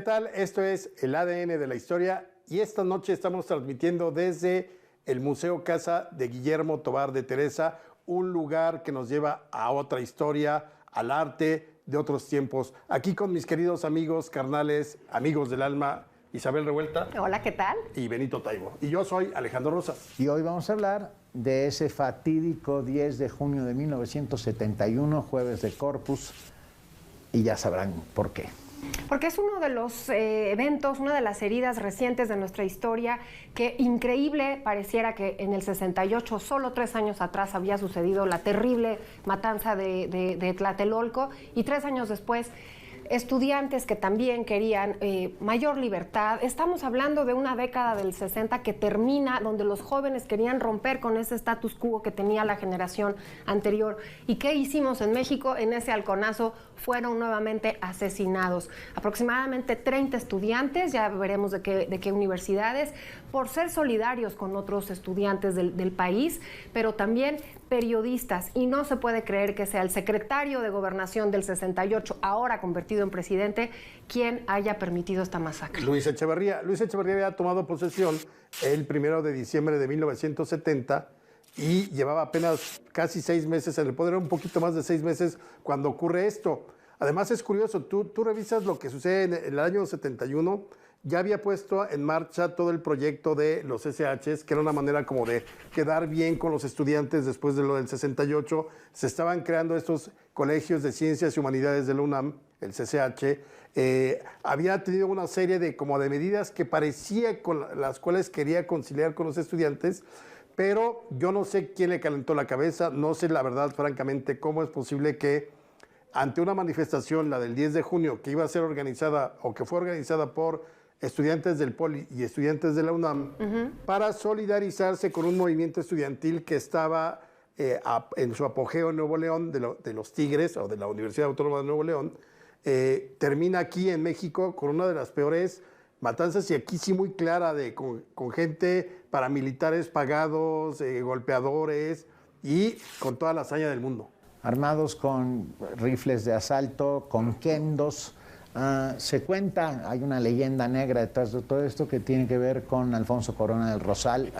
tal? Esto es el ADN de la historia y esta noche estamos transmitiendo desde el Museo Casa de Guillermo Tovar de Teresa, un lugar que nos lleva a otra historia, al arte de otros tiempos. Aquí con mis queridos amigos, carnales, amigos del alma, Isabel Revuelta. Hola, ¿qué tal? Y Benito Taibo. Y yo soy Alejandro Rosas. Y hoy vamos a hablar de ese fatídico 10 de junio de 1971, jueves de Corpus, y ya sabrán por qué. Porque es uno de los eventos, una de las heridas recientes de nuestra historia que increíble pareciera que en el 68, solo 3 años atrás, había sucedido la terrible matanza de Tlatelolco y 3 años después estudiantes que también querían mayor libertad. Estamos hablando de una década del 60 que termina, donde los jóvenes querían romper con ese status quo que tenía la generación anterior. ¿Y qué hicimos en México? En ese halconazo fueron nuevamente asesinados. Aproximadamente 30 estudiantes, ya veremos de qué universidades, por ser solidarios con otros estudiantes del país, pero también periodistas. Y no se puede creer que sea el secretario de Gobernación del 68, ahora convertido en presidente, quien haya permitido esta masacre. Luis Echeverría había tomado posesión el 1 de diciembre de 1970 y llevaba apenas casi 6 meses en el poder, un poquito más de 6 meses cuando ocurre esto. Además es curioso, tú revisas lo que sucede en el año 71, ya había puesto en marcha todo el proyecto de los SHs, que era una manera como de quedar bien con los estudiantes después de lo del 68. Se estaban creando estos colegios de ciencias y humanidades de la UNAM, el CCH. Había tenido una serie de medidas que parecía con las cuales quería conciliar con los estudiantes, pero yo no sé quién le calentó la cabeza, no sé la verdad, francamente, cómo es posible que ante una manifestación, la del 10 de junio, que iba a ser organizada o que fue organizada por estudiantes del Poli y estudiantes de la UNAM, para solidarizarse con un movimiento estudiantil que estaba en su apogeo en Nuevo León, de los Tigres, o de la Universidad Autónoma de Nuevo León, termina aquí en México con una de las peores matanzas, y aquí sí muy clara, con gente, paramilitares pagados, golpeadores, y con toda la hazaña del mundo. Armados con rifles de asalto, con kendos. Se cuenta, hay una leyenda negra detrás de todo esto que tiene que ver con Alfonso Corona del Rosal,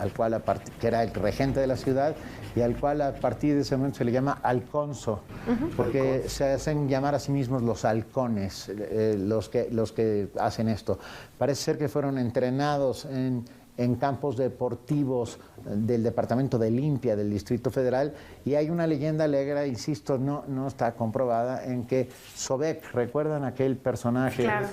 que era el regente de la ciudad y al cual a partir de ese momento se le llama Alconso, porque se hacen llamar a sí mismos los halcones, los que hacen esto. Parece ser que fueron entrenados en campos deportivos del departamento de Limpia del Distrito Federal, y hay una leyenda negra, insisto, no está comprobada, en que Sobek, ¿recuerdan aquel personaje? Claro.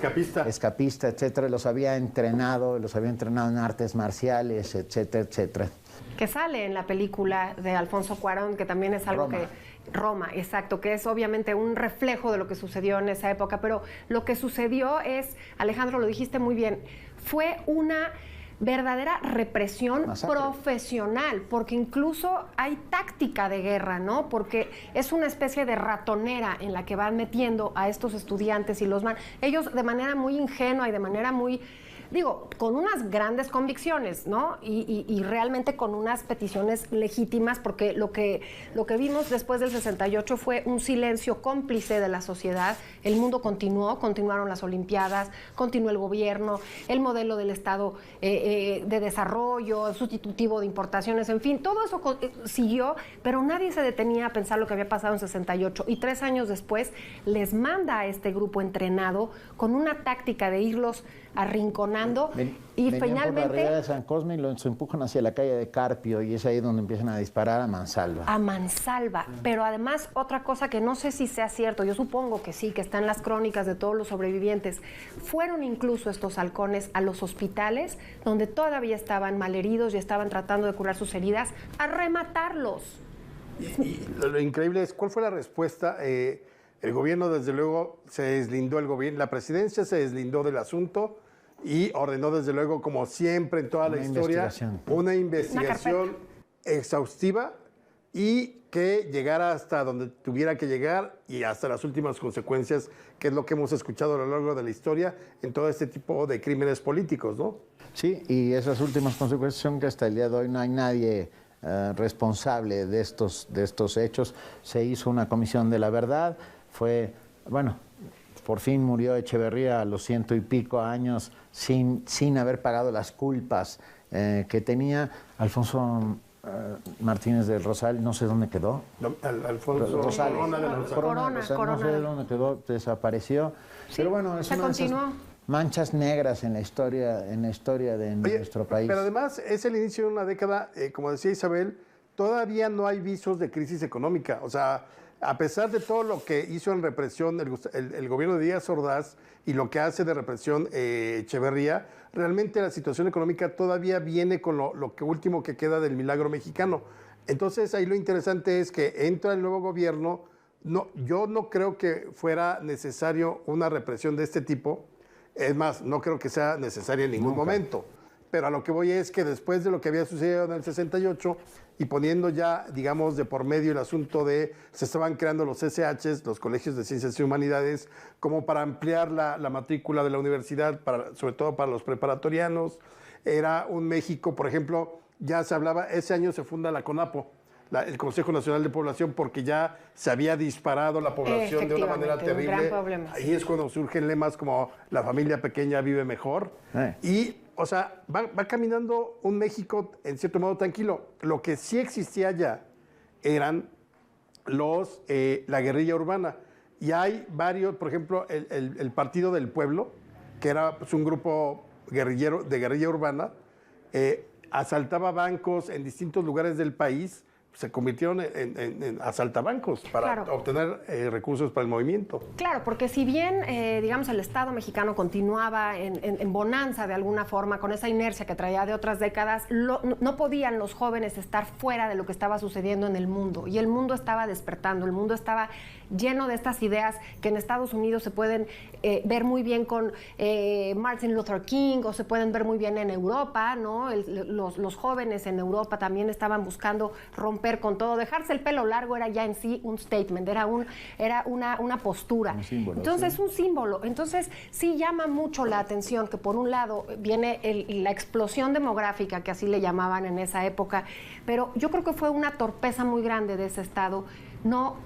Escapista, etcétera, los había entrenado en artes marciales, etcétera, etcétera. Que sale en la película de Alfonso Cuarón, que también es algo Roma, exacto, que es obviamente un reflejo de lo que sucedió en esa época, pero lo que sucedió es, Alejandro, lo dijiste muy bien, fue una verdadera represión profesional, porque incluso hay táctica de guerra, ¿no? Porque es una especie de ratonera en la que van metiendo a estos estudiantes y ellos de manera muy ingenua y de manera muy, con unas grandes convicciones, ¿no? Y realmente con unas peticiones legítimas, porque lo que vimos después del 68 fue un silencio cómplice de la sociedad. El mundo continuaron las Olimpiadas, continuó el gobierno, el modelo del Estado de desarrollo, sustitutivo de importaciones, en fin, todo eso siguió, pero nadie se detenía a pensar lo que había pasado en 68. Y 3 años después les manda a este grupo entrenado con una táctica de irlos arrinconando y finalmente por la barrera de San Cosme y los empujan hacia la calle de Carpio, y es ahí donde empiezan a disparar a mansalva. A mansalva, pero además otra cosa que no sé si sea cierto, yo supongo que sí, que está en las crónicas de todos los sobrevivientes, fueron incluso estos halcones a los hospitales donde todavía estaban malheridos y estaban tratando de curar sus heridas, a rematarlos. Y lo increíble es, ¿cuál fue la respuesta? El gobierno, desde luego, se deslindó, la presidencia se deslindó del asunto y ordenó, desde luego, como siempre en toda la historia, una investigación exhaustiva y que llegara hasta donde tuviera que llegar y hasta las últimas consecuencias, que es lo que hemos escuchado a lo largo de la historia en todo este tipo de crímenes políticos, ¿no? Sí, y esas últimas consecuencias son que hasta el día de hoy no hay nadie responsable de estos hechos. Se hizo una comisión de la verdad, por fin murió Echeverría a los 100 y pico años sin haber pagado las culpas que tenía. Alfonso Martínez del Rosal, no sé dónde quedó. Alfonso Rosal, Corona, no sé dónde quedó, desapareció. Sí, pero bueno, es una de esas manchas negras en la historia de nuestro país. Pero además es el inicio de una década, como decía Isabel, todavía no hay visos de crisis económica. O sea, a pesar de todo lo que hizo en represión el gobierno de Díaz Ordaz y lo que hace de represión Echeverría, realmente la situación económica todavía viene con lo que último que queda del milagro mexicano. Entonces ahí lo interesante es que entra el nuevo gobierno. No, yo no creo que fuera necesario una represión de este tipo. Es más, no creo que sea necesaria en ningún momento. Pero a lo que voy es que después de lo que había sucedido en el 68 y poniendo ya, digamos, de por medio el asunto de se estaban creando los SHs, los Colegios de Ciencias y Humanidades, como para ampliar la matrícula de la universidad, sobre todo para los preparatorianos. Era un México, por ejemplo, ya se hablaba, ese año se funda la CONAPO, el Consejo Nacional de Población, porque ya se había disparado la población de una manera terrible. Un gran problema, sí. Ahí es cuando surgen lemas como la familia pequeña vive mejor. Y, o sea, va caminando un México en cierto modo tranquilo. Lo que sí existía ya eran la guerrilla urbana. Y hay varios, por ejemplo, el Partido del Pueblo, que era pues, un grupo guerrillero de guerrilla urbana, asaltaba bancos en distintos lugares del país. Se convirtieron en asaltabancos para obtener recursos para el movimiento. Claro, porque si bien, digamos, el Estado mexicano continuaba en bonanza de alguna forma, con esa inercia que traía de otras décadas, no podían los jóvenes estar fuera de lo que estaba sucediendo en el mundo. Y el mundo estaba despertando, el mundo estaba lleno de estas ideas que en Estados Unidos se pueden ver muy bien con Martin Luther King, o se pueden ver muy bien en Europa, ¿no? Los jóvenes en Europa también estaban buscando romper con todo. Dejarse el pelo largo era ya en sí un statement, era una postura. Un símbolo, entonces, sí. un símbolo. Entonces, sí llama mucho la atención que por un lado viene la explosión demográfica, que así le llamaban en esa época, pero yo creo que fue una torpeza muy grande de ese Estado no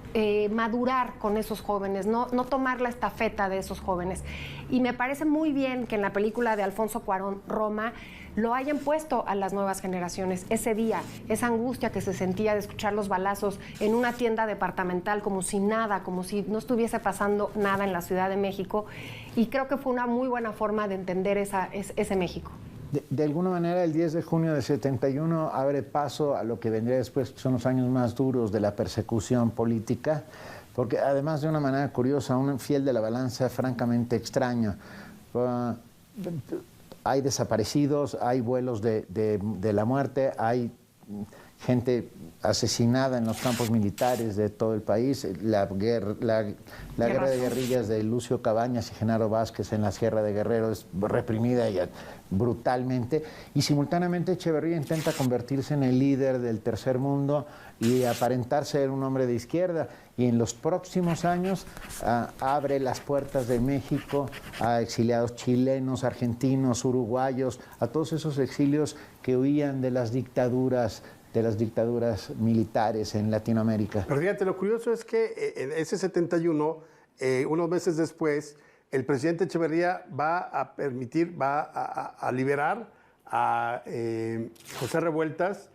madurar con esos jóvenes, no tomar la estafeta de esos jóvenes. Y me parece muy bien que en la película de Alfonso Cuarón, Roma, lo hayan puesto a las nuevas generaciones. Ese día, esa angustia que se sentía de escuchar los balazos en una tienda departamental como si nada, como si no estuviese pasando nada en la Ciudad de México. Y creo que fue una muy buena forma de entender ese México. De alguna manera, el 10 de junio de 71 abre paso a lo que vendría después, que son los años más duros de la persecución política, porque además de una manera curiosa, un fiel de la balanza francamente extraño. Hay desaparecidos, hay vuelos de la muerte, hay gente asesinada en los campos militares de todo el país, la guerra de guerrillas de Lucio Cabañas y Genaro Vázquez en la Sierra de Guerrero es reprimida y brutalmente, y simultáneamente Echeverría intenta convertirse en el líder del tercer mundo y aparentar ser un hombre de izquierda, y en los próximos años abre las puertas de México a exiliados chilenos, argentinos, uruguayos, a todos esos exilios que huían de las dictaduras militares en Latinoamérica. Pero fíjate, lo curioso es que en ese 71, unos meses después, el presidente Echeverría va a liberar a José Revueltas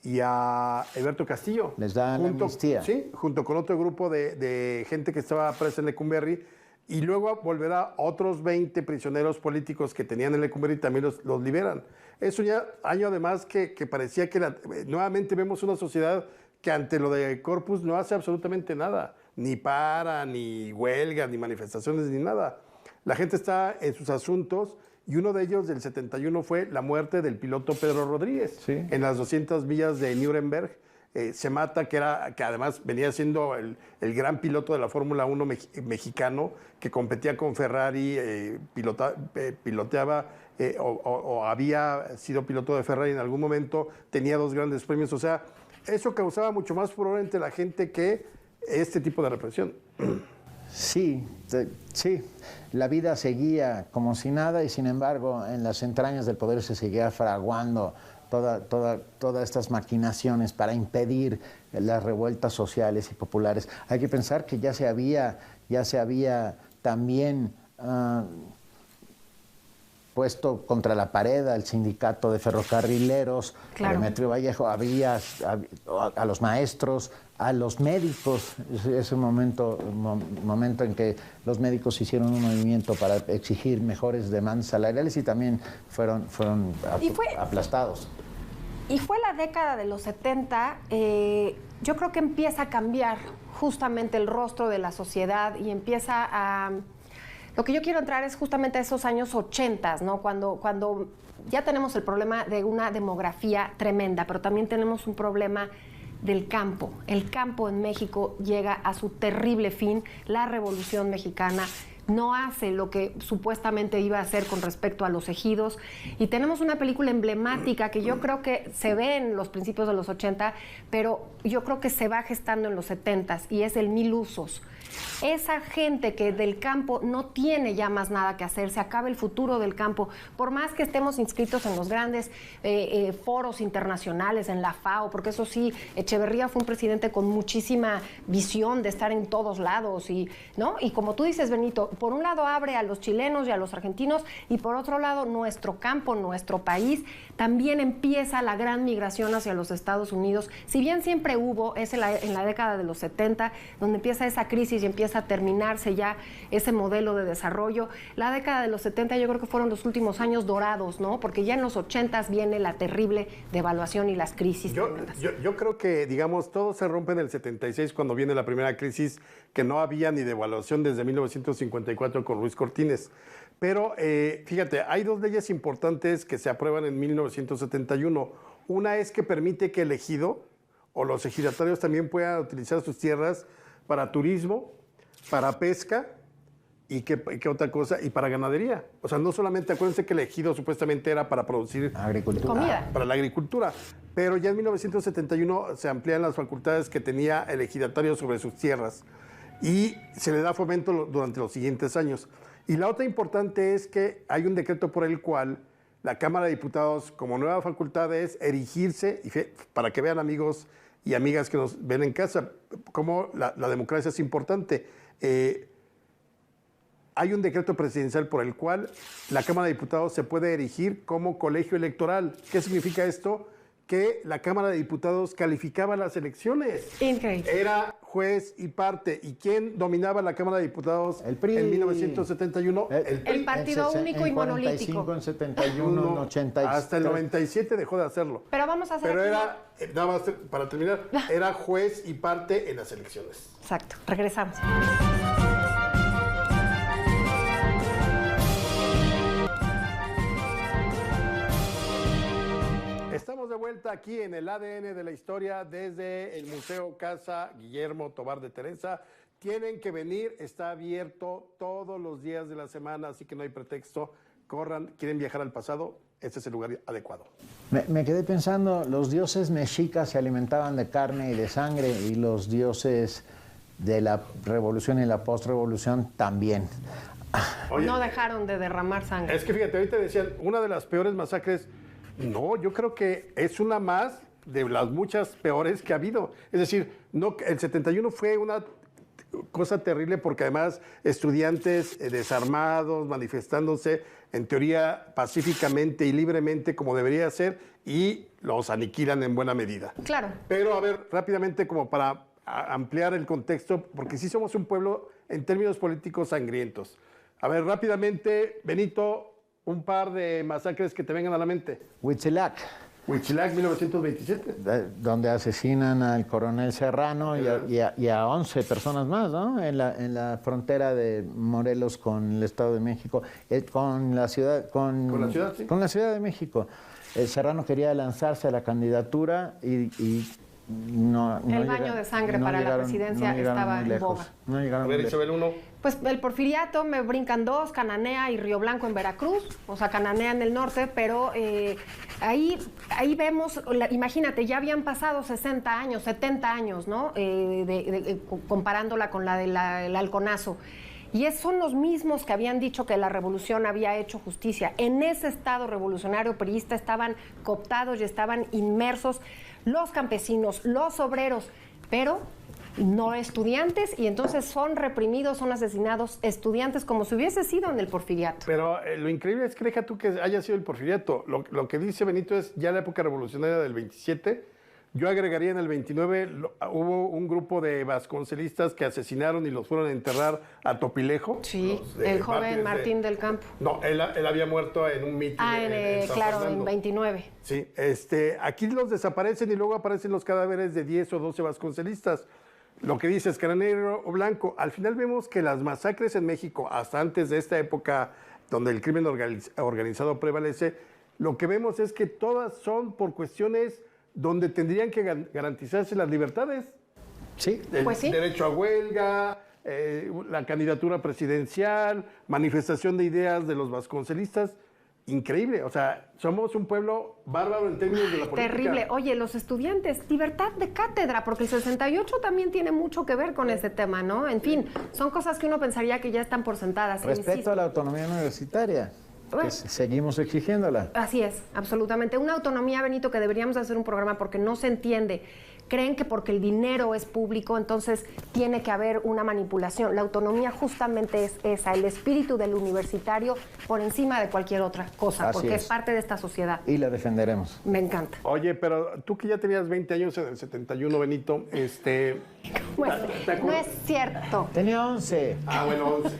y a Alberto Castillo. Les da la amnistía. Sí, junto con otro grupo de gente que estaba presa en Lecumberri, y luego volverá otros 20 prisioneros políticos que tenían en Lecumberri y también los liberan. Es un año además que parecía que nuevamente vemos una sociedad que ante lo de Corpus no hace absolutamente nada, ni para, ni huelgas, ni manifestaciones, ni nada. La gente está en sus asuntos, y uno de ellos del 71 fue la muerte del piloto Pedro Rodríguez, sí, en las 200 millas de Nuremberg. Se mata, que además venía siendo el gran piloto de la Fórmula 1 mexicano, que competía con Ferrari, piloteaba o había sido piloto de Ferrari en algún momento, tenía 2 grandes premios. O sea, eso causaba mucho más furor entre la gente que este tipo de represión. Sí, la vida seguía como si nada, y sin embargo en las entrañas del poder se seguía fraguando todas estas maquinaciones para impedir las revueltas sociales y populares. Hay que pensar que ya se había también puesto contra la pared al sindicato de ferrocarrileros, claro. a Demetrio Vallejo, había a los maestros, a los médicos, ese momento en que los médicos hicieron un movimiento para exigir mejores demandas salariales y también fueron aplastados. Y fue la década de los 70, yo creo que empieza a cambiar justamente el rostro de la sociedad y empieza a... Lo que yo quiero entrar es justamente a esos años 80, ¿no? Cuando ya tenemos el problema de una demografía tremenda, pero también tenemos un problema del campo. El campo en México llega a su terrible fin, la Revolución Mexicana no hace lo que supuestamente iba a hacer con respecto a los ejidos. Y tenemos una película emblemática que yo creo que se ve en los principios de los 80, pero yo creo que se va gestando en los 70 y es el Mil Usos. Esa gente que del campo no tiene ya más nada que hacer, se acaba el futuro del campo, por más que estemos inscritos en los grandes foros internacionales, en la FAO, porque eso sí, Echeverría fue un presidente con muchísima visión de estar en todos lados, ¿no? Y como tú dices, Benito, por un lado abre a los chilenos y a los argentinos, y por otro lado nuestro campo, nuestro país, también empieza la gran migración hacia los Estados Unidos. Si bien siempre hubo, es en la década de los 70, donde empieza esa crisis y empieza a terminarse ya ese modelo de desarrollo. La década de los 70 yo creo que fueron los últimos años dorados, ¿no? Porque ya en los 80 viene la terrible devaluación y las crisis. Yo creo que, digamos, todo se rompe en el 76 cuando viene la primera crisis, que no había ni devaluación desde 1954 con Ruiz Cortines. Pero fíjate, hay dos leyes importantes que se aprueban en 1971. Una es que permite que el ejido o los ejidatarios también puedan utilizar sus tierras para turismo, para pesca y ¿qué otra cosa? Y para ganadería. O sea, no solamente, acuérdense que el ejido supuestamente era para producir agricultura, comida, para la agricultura, pero ya en 1971 se amplían las facultades que tenía el ejidatario sobre sus tierras y se le da fomento durante los siguientes años. Y la otra importante es que hay un decreto por el cual la Cámara de Diputados, como nueva facultad, es erigirse, y para que vean, amigos y amigas que nos ven en casa, cómo la democracia es importante. Hay un decreto presidencial por el cual la Cámara de Diputados se puede erigir como colegio electoral. ¿Qué significa esto? Que la Cámara de Diputados calificaba las elecciones. Increíble. Era juez y parte. ¿Y quién dominaba la Cámara de Diputados el PRI. En 1971? El PRI. El partido único y monolítico. En 71, en 83. Hasta el 97 dejó de hacerlo. Pero vamos a hacer Pero aquí era, nada más para terminar, era juez y parte en las elecciones. Exacto. Regresamos. Estamos de vuelta aquí en el ADN de la historia desde el Museo Casa Guillermo Tobar de Teresa. Tienen que venir, está abierto todos los días de la semana, así que no hay pretexto. Corran, quieren viajar al pasado, este es el lugar adecuado. Me quedé pensando, los dioses mexicas se alimentaban de carne y de sangre y los dioses de la revolución y la postrevolución también. Oye, no dejaron de derramar sangre. Es que fíjate, ahorita decían, una de las peores masacres. No, yo creo que es una más de las muchas peores que ha habido. Es decir, no, el 71 fue una cosa terrible porque además estudiantes desarmados, manifestándose en teoría pacíficamente y libremente como debería ser y los aniquilan en buena medida. Claro. Pero a ver, rápidamente como para ampliar el contexto, porque sí somos un pueblo en términos políticos sangrientos. A ver, rápidamente, Benito, un par de masacres que te vengan a la mente. Huitzilac. Huitzilac, 1927. Donde asesinan al coronel Serrano y a 11 personas más, ¿no? En la frontera de Morelos con el Estado de México, con la ciudad, ¿Con la ciudad, sí? Con la Ciudad de México. Serrano quería lanzarse a la candidatura y no el baño de sangre para la presidencia estaba en boga. No llegaron. A ver, Isabel, uno. Pues el Porfiriato, me brincan dos, Cananea y Río Blanco en Veracruz, o sea, Cananea en el norte, pero ahí vemos, imagínate, ya habían pasado 60 años, 70 años, ¿no? Comparándola con la del Halconazo. Y son los mismos que habían dicho que la revolución había hecho justicia. En ese estado revolucionario priista estaban cooptados y estaban inmersos los campesinos, los obreros, pero no estudiantes, y entonces son reprimidos, son asesinados estudiantes como si hubiese sido en el Porfiriato. Pero lo increíble es que deja tú que haya sido el Porfiriato. Lo que dice Benito es ya la época revolucionaria del 27. Yo agregaría en el 29, hubo un grupo de vasconcelistas que asesinaron y los fueron a enterrar a Topilejo. Sí, el joven Martín del Campo. No, él había muerto en un mitin. En San claro, Fernando. en 29. Sí, aquí los desaparecen y luego aparecen los cadáveres de 10 o 12 vasconcelistas. Lo que dices, que era negro o blanco. Al final vemos que las masacres en México, hasta antes de esta época donde el crimen organizado prevalece, lo que vemos es que todas son por cuestiones donde tendrían que garantizarse las libertades. Sí. Pues sí. Derecho a huelga, la candidatura presidencial, manifestación de ideas de los vasconcelistas. Increíble, o sea, somos un pueblo bárbaro en términos de la política. Terrible. Oye, los estudiantes, libertad de cátedra, porque el 68 también tiene mucho que ver con ese tema, ¿no? En fin, son cosas que uno pensaría que ya están por sentadas. Respeto a la autonomía universitaria. Bueno. Seguimos exigiéndola. Así es, absolutamente. Una autonomía, Benito, que deberíamos hacer un programa porque no se entiende. Creen que porque el dinero es público, entonces tiene que haber una manipulación. La autonomía justamente es esa, el espíritu del universitario por encima de cualquier otra cosa, Así porque es es parte de esta sociedad. Y la defenderemos. Me encanta. Oye, pero tú que ya tenías 20 años en el 71, Benito, Pues, ¿te no acuerdas? es cierto. Tenía 11. Ah, bueno, 11.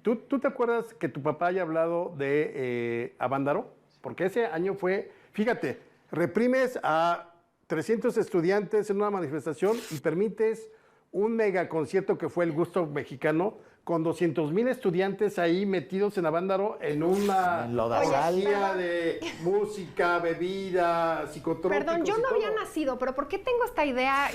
¿Tú te acuerdas que tu papá haya hablado de Avándaro? Porque ese año fue, fíjate, reprimes a 300 estudiantes en una manifestación y permites un megaconcierto que fue el Gusto Mexicano con 200,000 estudiantes ahí metidos en Avándaro en una orgía de música, bebida, psicotrópicos. Perdón, yo y no todo. había nacido, pero ¿por qué tengo esta idea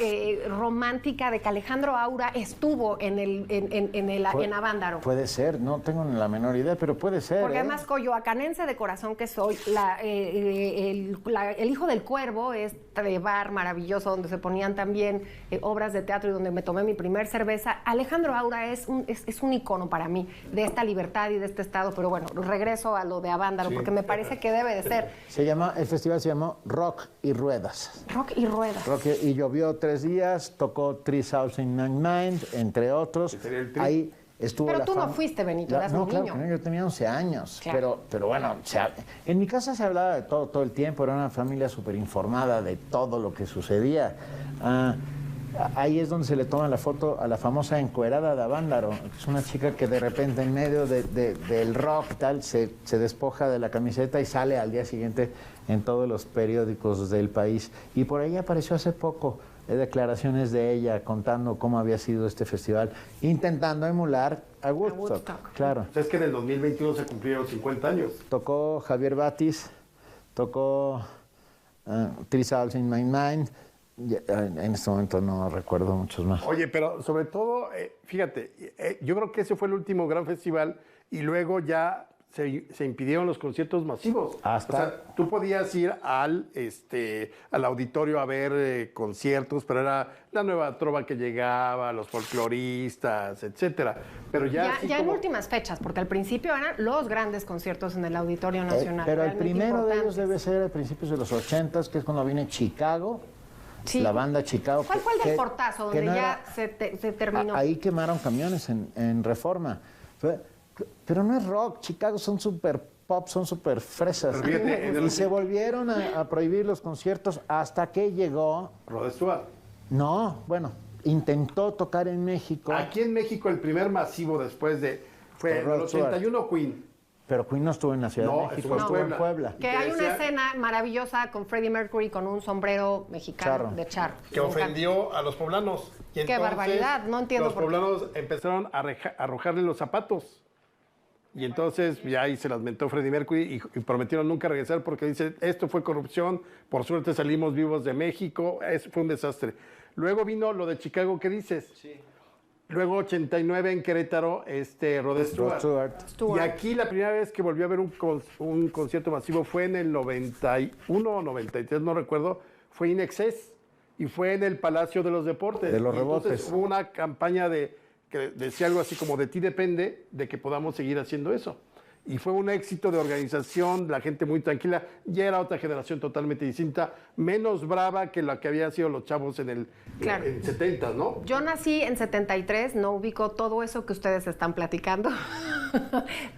romántica de que Alejandro Aura estuvo en Avándaro? Puede ser, no tengo ni la menor idea, pero puede ser. Porque además, coyoacanense de corazón que soy, el Hijo del Cuervo, este bar maravilloso donde se ponían también obras de teatro y donde me tomé mi primer cerveza. Alejandro Aura es un icono para mí de esta libertad y de este estado, pero bueno, regreso a lo de Avándaro, Sí. porque me parece que debe de ser. El festival se llamó Rock y Ruedas. Rock y ruedas. Y llovió 3 días, tocó 3099, entre otros. sería el Tri. Ahí estuvo Pero la tú no fama. fuiste, Benito, eras un claro niño. que no, yo tenía 11 años. Claro. Pero bueno, en mi casa se hablaba de todo el tiempo, era una familia súper informada de todo lo que sucedía. Ahí es donde se le toma la foto a la famosa encuerada de Avándaro. Es una chica que de repente en medio del rock y tal se despoja de la camiseta y sale al día siguiente en todos los periódicos del país. Y por ahí apareció hace poco declaraciones de ella contando cómo había sido este festival, intentando emular a Woodstock. Claro. O sea, es que en el 2021 se cumplieron 50 años. Tocó Javier Batis, tocó 3099. En este momento no recuerdo muchos más. Oye, pero sobre todo, fíjate, yo creo que ese fue el último gran festival y luego ya se impidieron los conciertos masivos. O sea, tú podías ir al auditorio a ver conciertos, pero era la nueva trova que llegaba, los folcloristas, etcétera. Pero ya en últimas fechas, porque al principio eran los grandes conciertos en el Auditorio Nacional. Pero el realmente primero de ellos importantes. debe ser a principios de los 80s, que es cuando viene Chicago. Sí. La banda Chicago. ¿Cuál fue el del portazo, donde ya se terminó? Ahí quemaron camiones en Reforma. Pero no es rock, Chicago son súper pop, son súper fresas. Y se volvieron a prohibir los conciertos hasta que llegó... Rod Stewart. No, bueno, intentó tocar en México. Aquí en México el primer masivo después de... Fue en el 81 Queen. Pero Queen no estuvo en la Ciudad de México, estuvo en Puebla. Que hay una escena maravillosa con Freddie Mercury con un sombrero mexicano de charro. Que ofendió a los poblanos. Y ¡Qué barbaridad! No entiendo por qué. Los poblanos empezaron a arrojarle los zapatos. Y entonces ya ahí se las mentó Freddie Mercury y prometieron nunca regresar porque dice, esto fue corrupción, por suerte salimos vivos de México, fue un desastre. Luego vino lo de Chicago, ¿qué dices? Sí. Luego 89 en Querétaro, Rod Stewart. Y aquí la primera vez que volvió a haber un concierto masivo fue en el 91 o 93, no recuerdo, fue In Excess y fue en el Palacio de los Deportes. De los rebotes. Entonces hubo una campaña que decía algo así como de ti depende de que podamos seguir haciendo eso. y fue un éxito de organización, la gente muy tranquila, ya era otra generación totalmente distinta, menos brava que la que había sido los chavos en 70, ¿no? Yo nací en 73, no ubico todo eso que ustedes están platicando,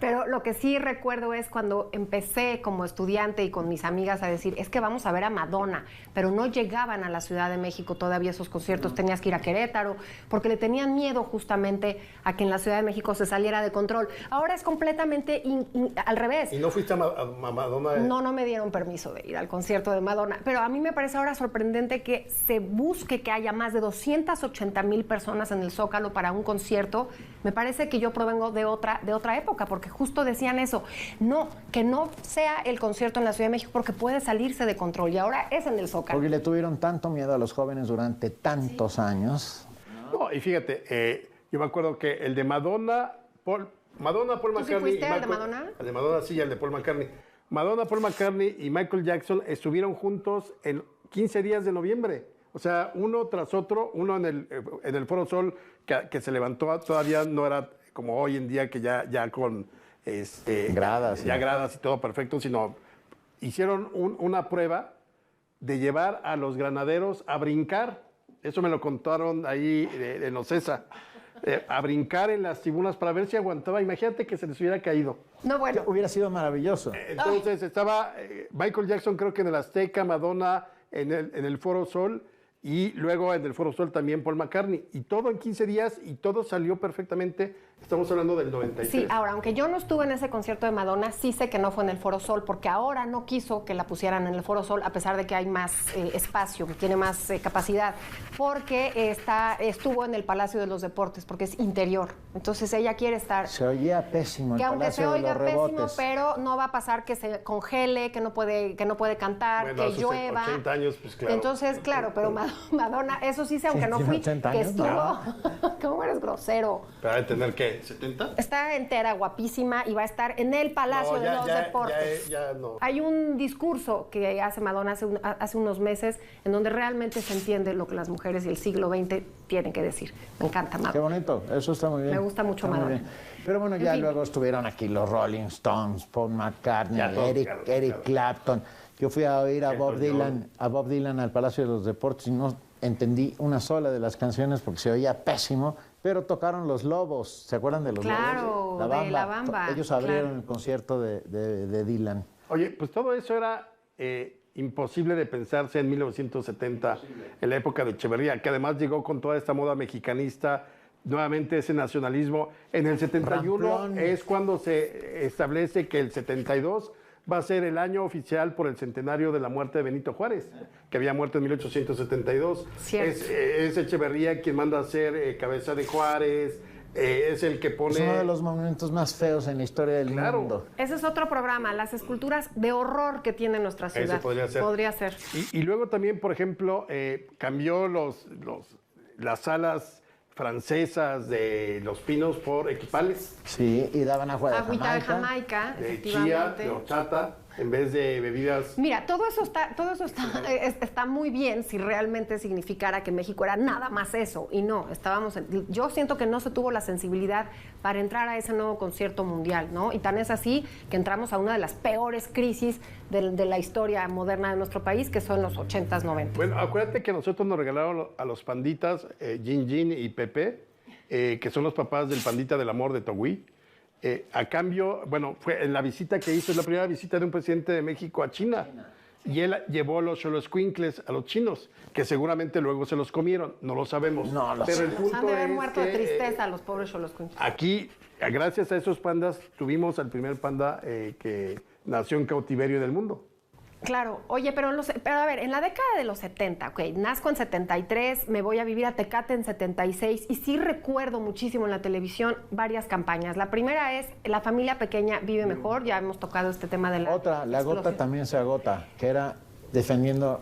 pero lo que sí recuerdo es cuando empecé como estudiante y con mis amigas a decir, es que vamos a ver a Madonna, pero no llegaban a la Ciudad de México todavía esos conciertos, tenías que ir a Querétaro, porque le tenían miedo justamente a que en la Ciudad de México se saliera de control. Ahora es completamente al revés. ¿Y no fuiste a Madonna? No me dieron permiso de ir al concierto de Madonna, pero a mí me parece ahora sorprendente que se busque que haya más de 280,000 personas en el Zócalo para un concierto. Me parece que yo provengo de otra época, porque justo decían eso, que no sea el concierto en la Ciudad de México porque puede salirse de control, y ahora es en el Zócalo. Porque le tuvieron tanto miedo a los jóvenes durante tantos años. No, y fíjate, yo me acuerdo que el de Madonna, Paul McCartney. ¿Tú sí fuiste al de Madonna? El de Madonna sí, el de Paul McCartney. Madonna, Paul McCartney y Michael Jackson estuvieron juntos en 15 días de noviembre. O sea, uno tras otro, uno en el Foro Sol, que se levantó, todavía no era como hoy en día, que ya con gradas. Ya gradas y todo perfecto, sino hicieron una prueba de llevar a los granaderos a brincar. Eso me lo contaron ahí en Ocesa. A brincar en las tribunas para ver si aguantaba. Imagínate que se les hubiera caído. No, bueno. Hubiera sido maravilloso. Entonces estaba Michael Jackson, creo que en el Azteca, Madonna en el Foro Sol, y luego en el Foro Sol también Paul McCartney. Y todo en 15 días y todo salió perfectamente. Estamos hablando del 93. Sí, ahora, aunque yo no estuve en ese concierto de Madonna, sí sé que no fue en el Foro Sol, porque ahora no quiso que la pusieran en el Foro Sol, a pesar de que hay más espacio, que tiene más capacidad, porque estuvo en el Palacio de los Deportes, porque es interior. Entonces ella quiere estar... Se oía pésimo el que aunque Palacio se oiga de los pésimo, Rebotes. pero no va a pasar que se congele, que no puede cantar, Bueno, que a sus llueva. 80 años, pues claro. Entonces, claro, pero Madonna, eso sí sé, aunque no fui, 80 que años, estuvo... no. ¿Cómo eres grosero? ¿Para de tener qué? ¿70? Está entera, guapísima, y va a estar en el Palacio de los Deportes. Ya no. Hay un discurso que hace Madonna hace unos meses en donde realmente se entiende lo que las mujeres del siglo XX tienen que decir. Me encanta Madonna. Qué bonito, eso está muy bien. Me gusta mucho Está muy Madonna. bien. Pero bueno, ya En fin. luego estuvieron aquí los Rolling Stones, Paul McCartney, Ya todos, Eric claro. Clapton. Yo fui a oír a Elton Bob Dylan al Palacio de los Deportes y no entendí una sola de las canciones porque se oía pésimo, pero tocaron Los Lobos. ¿Se acuerdan de Los Claro, Lobos? de La Bamba, Ellos abrieron claro. el concierto de Dylan. Oye, pues todo eso era imposible de pensarse en 1970, en la época de Echeverría, que además llegó con toda esta moda mexicanista, nuevamente ese nacionalismo. En el 71 Ramplón. es cuando se establece que el 72 va a ser el año oficial por el centenario de la muerte de Benito Juárez, que había muerto en 1872. Cierto. Es Echeverría quien manda a hacer cabeza de Juárez, es el que pone... Es uno de los monumentos más feos en la historia del Claro. mundo. Ese es otro programa, las esculturas de horror que tiene nuestra ciudad. Ese podría ser. Podría ser. Y luego también, por ejemplo, cambió las salas francesas de Los Pinos por equipales Sí, y daban agua de Agüita de Jamaica. Jamaica, de chía, efectivamente. de horchata, en vez de bebidas. Mira, todo eso está muy bien si realmente significara que México era nada más eso. Y no, yo siento que no se tuvo la sensibilidad para entrar a ese nuevo concierto mundial, ¿no? Y tan es así que entramos a una de las peores crisis de la historia moderna de nuestro país, que son los 80s, 90s. Bueno, acuérdate que a nosotros nos regalaron a los panditas, Gin Gin y Pepe, que son los papás del Pandita del Amor de Togui. A cambio, bueno, fue en la visita que hizo, es la primera visita de un presidente de México a China. Y él llevó los xoloscuincles a los chinos, que seguramente luego se los comieron, no lo sabemos. No lo Pero el sé. punto Han de haber es muerto de que, tristeza los pobres Xoloscuincles. aquí, gracias a esos pandas, tuvimos al primer panda que nació en cautiverio del mundo. Claro, oye, pero a ver, en la década de los 70, ok, nazco en 73, me voy a vivir a Tecate en 76 y sí recuerdo muchísimo en la televisión varias campañas. La primera es La familia pequeña vive mejor, ya hemos tocado este tema de la... Otra, La gota explosión. también se agota, que era defendiendo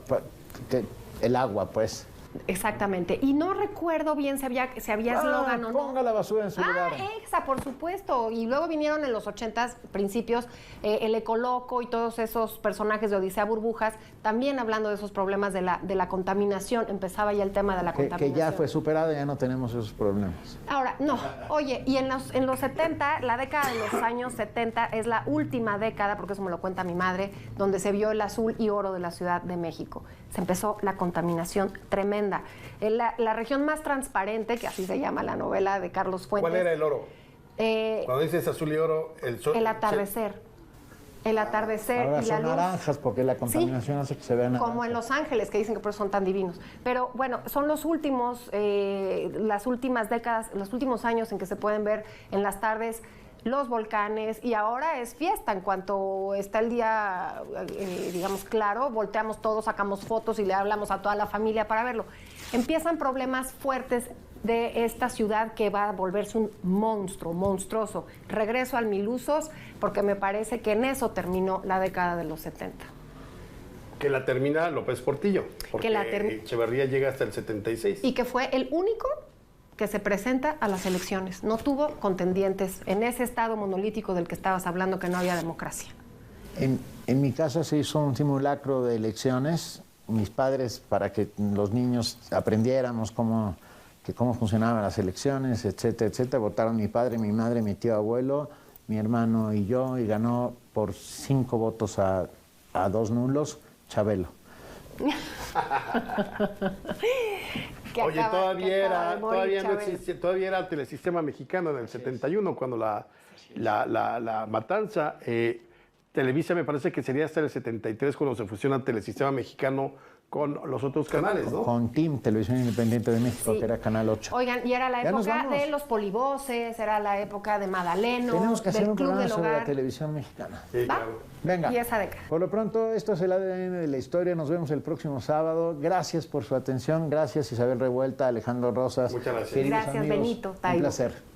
el agua, pues. Exactamente. Y no recuerdo bien si había eslogan o no. Ponga la basura en su lugar. Exa, por supuesto. Y luego vinieron en los 80s, principios, el Ecoloco y todos esos personajes de Odisea Burbujas, también hablando de esos problemas de la contaminación. Empezaba ya el tema de la contaminación. Que ya fue superado, ya no tenemos esos problemas. Ahora, no. Oye, y en los 70, la década de los años 70 es la última década, porque eso me lo cuenta mi madre, donde se vio el azul y oro de la Ciudad de México. Se empezó la contaminación tremenda. La región más transparente, que así se llama la novela de Carlos Fuentes. ¿Cuál era el oro? Cuando dices azul y oro, el sol. El atardecer. El atardecer Ahora y la son luz. naranjas porque la contaminación hace que se vean naranjas. Como en Los Ángeles, que dicen que por eso son tan divinos. Pero bueno, son los últimos, las últimas décadas, los últimos años en que se pueden ver en las tardes los volcanes, y ahora es fiesta. En cuanto está el día, digamos, claro, volteamos todos, sacamos fotos y le hablamos a toda la familia para verlo. Empiezan problemas fuertes de esta ciudad que va a volverse un monstruo, monstruoso. Regreso al Milusos, porque me parece que en eso terminó la década de los 70. Que la termina López Portillo, porque Echeverría llega hasta el 76. Y que fue el único que se presenta a las elecciones. No tuvo contendientes en ese estado monolítico del que estabas hablando, que no había democracia. En mi casa se hizo un simulacro de elecciones. Mis padres, para que los niños aprendiéramos cómo funcionaban las elecciones, etcétera, etcétera, votaron mi padre, mi madre, mi tío abuelo, mi hermano y yo, y ganó por 5 votos a 2 nulos, Chabelo. Oye, todavía no existe, todavía era el Telesistema Mexicano del 71, cuando la matanza. Televisa me parece que sería hasta el 73 cuando se fusiona Telesistema Mexicano con los otros canales, ¿no? Con TIM, Televisión Independiente de México, Sí. que era Canal 8. Oigan, y era la Ya nos época vamos. de los polivoces, era la época de Madaleno, Tenemos que hacer del un Club programa del sobre la Hogar. televisión mexicana. Sí, ¿Va? claro. Venga. Y esa década. Por lo pronto, esto es el ADN de la historia. Nos vemos el próximo sábado. Gracias por su atención. Gracias, Isabel Revuelta, Alejandro Rosas. Muchas gracias. Queridos Gracias, amigos, Benito, un Taibo. placer.